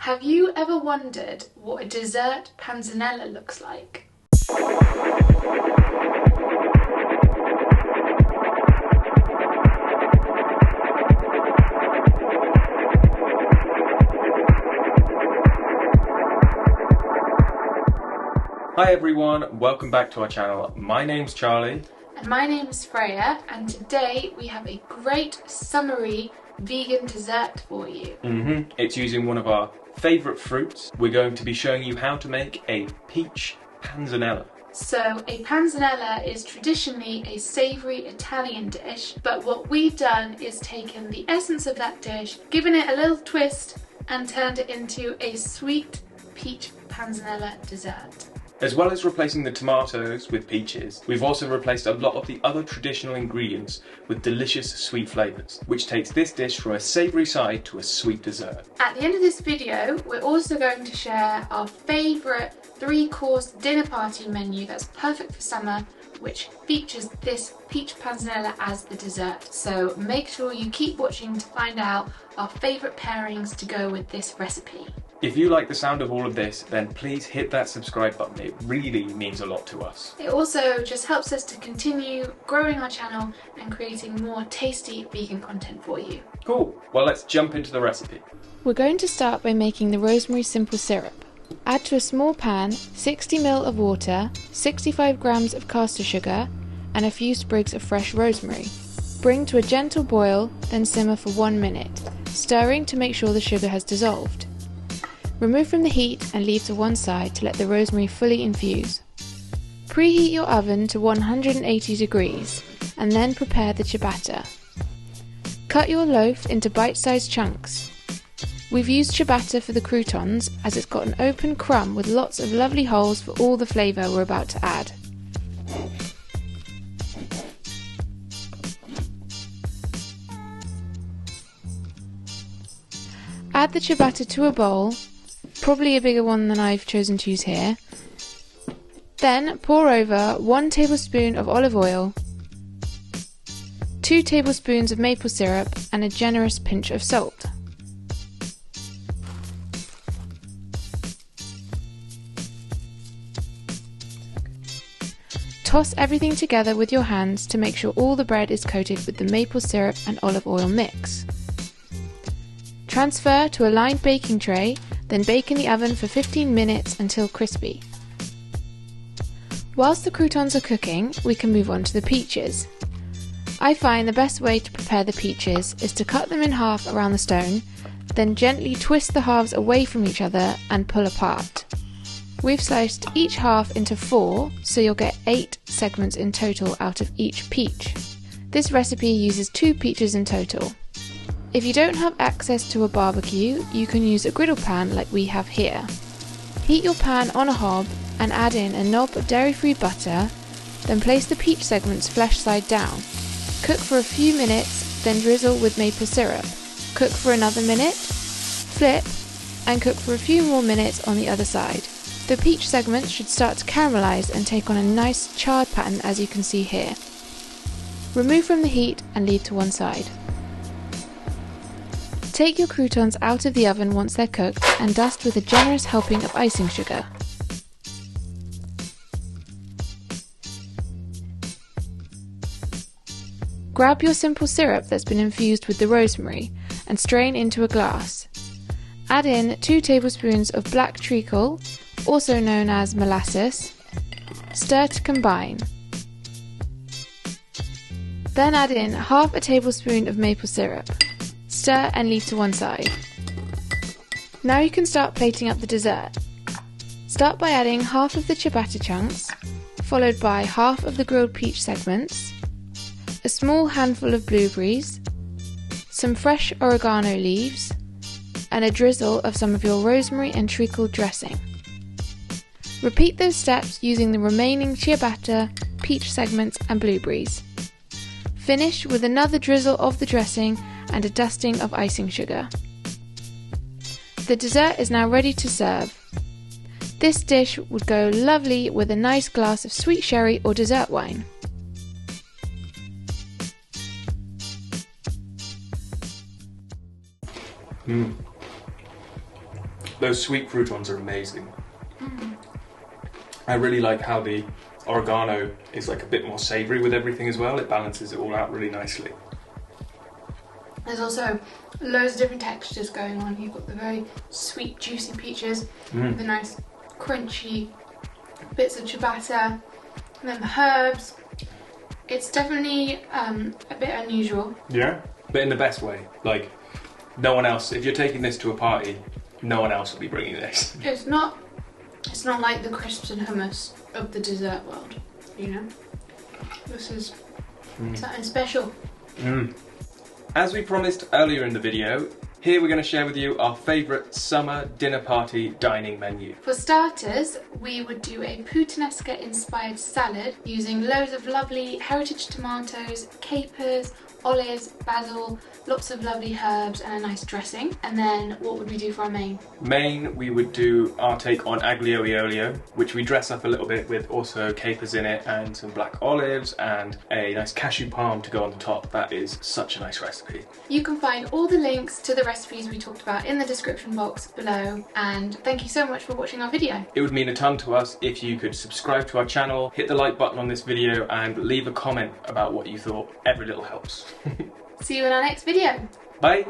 Have you ever wondered what a dessert panzanella looks like? Hi everyone, welcome back to our channel. My name's Charlie. And my name's Freya, and today we have a great summery vegan dessert for you. It's using one of our favourite fruits. We're going to be showing you how to make a peach panzanella. So a panzanella is traditionally a savoury Italian dish, but what we've done is taken the essence of that dish, given it a little twist and turned it into a sweet peach panzanella dessert. As well as replacing the tomatoes with peaches, we've also replaced a lot of the other traditional ingredients with delicious sweet flavours, which takes this dish from a savoury side to a sweet dessert. At the end of this video, we're also going to share our favourite 3-course dinner party menu that's perfect for summer, which features this peach panzanella as the dessert. So make sure you keep watching to find out our favourite pairings to go with this recipe. If you like the sound of all of this, then please hit that subscribe button. It really means a lot to us. It also just helps us to continue growing our channel and creating more tasty vegan content for you. Cool, well let's jump into the recipe. We're going to start by making the rosemary simple syrup. Add to a small pan 60 ml of water, 65 grams of caster sugar and a few sprigs of fresh rosemary. Bring to a gentle boil, then simmer for 1 minute, stirring to make sure the sugar has dissolved. Remove from the heat and leave to one side to let the rosemary fully infuse. Preheat your oven to 180 degrees and then prepare the ciabatta. Cut your loaf into bite-sized chunks. We've used ciabatta for the croutons as it's got an open crumb with lots of lovely holes for all the flavour we're about to add. Add the ciabatta to a bowl, probably a bigger one than I've chosen to use here. Then pour over 1 tablespoon of olive oil, 2 tablespoons of maple syrup and a generous pinch of salt. Toss everything together with your hands to make sure all the bread is coated with the maple syrup and olive oil mix. Transfer to a lined baking tray, then bake in the oven for 15 minutes until crispy. Whilst the croutons are cooking, we can move on to the peaches. I find the best way to prepare the peaches is to cut them in half around the stone, then gently twist the halves away from each other and pull apart. We've sliced each half into 4, so you'll get 8 segments in total out of each peach. This recipe uses 2 peaches in total. If you don't have access to a barbecue, you can use a griddle pan like we have here. Heat your pan on a hob and add in a knob of dairy-free butter, then place the peach segments flesh side down. Cook for a few minutes, then drizzle with maple syrup. Cook for another minute, flip, and cook for a few more minutes on the other side. The peach segments should start to caramelise and take on a nice charred pattern as you can see here. Remove from the heat and leave to one side. Take your croutons out of the oven once they're cooked and dust with a generous helping of icing sugar. Grab your simple syrup that's been infused with the rosemary and strain into a glass. Add in 2 tablespoons of black treacle, also known as molasses. Stir to combine. Then add in half a tablespoon of maple syrup. Stir and leave to one side. Now you can start plating up the dessert. Start by adding half of the ciabatta chunks, followed by half of the grilled peach segments, a small handful of blueberries, some fresh oregano leaves, and a drizzle of some of your rosemary and treacle dressing. Repeat those steps using the remaining ciabatta, peach segments and blueberries. Finish with another drizzle of the dressing and a dusting of icing sugar. The dessert is now ready to serve. This dish would go lovely with a nice glass of sweet sherry or dessert wine. Those sweet croutons are amazing. I really like how the oregano is like a bit more savoury with everything as well. It balances it all out really nicely. There's also loads of different textures going on. You've got the very sweet, juicy peaches, the nice, crunchy bits of ciabatta, and then the herbs. It's definitely a bit unusual. Yeah, but in the best way. Like, no one else, if you're taking this to a party, no one else will be bringing this. It's not like the crisps and hummus of the dessert world, you know? This is something special. As we promised earlier in the video, here we're going to share with you our favourite summer dinner party dining menu. For starters, we would do a Puttanesca-inspired salad using loads of lovely heritage tomatoes, capers, olives, basil, lots of lovely herbs and a nice dressing. And then what would we do for our main? Main, we would do our take on aglio e olio, which we dress up a little bit with also capers in it and some black olives and a nice cashew palm to go on the top. That is such a nice recipe. You can find all the links to the recipes we talked about in the description box below, and thank you so much for watching our video. It would mean a ton to us if you could subscribe to our channel, hit the like button on this video and leave a comment about what you thought. Every little helps. See you in our next video. Bye!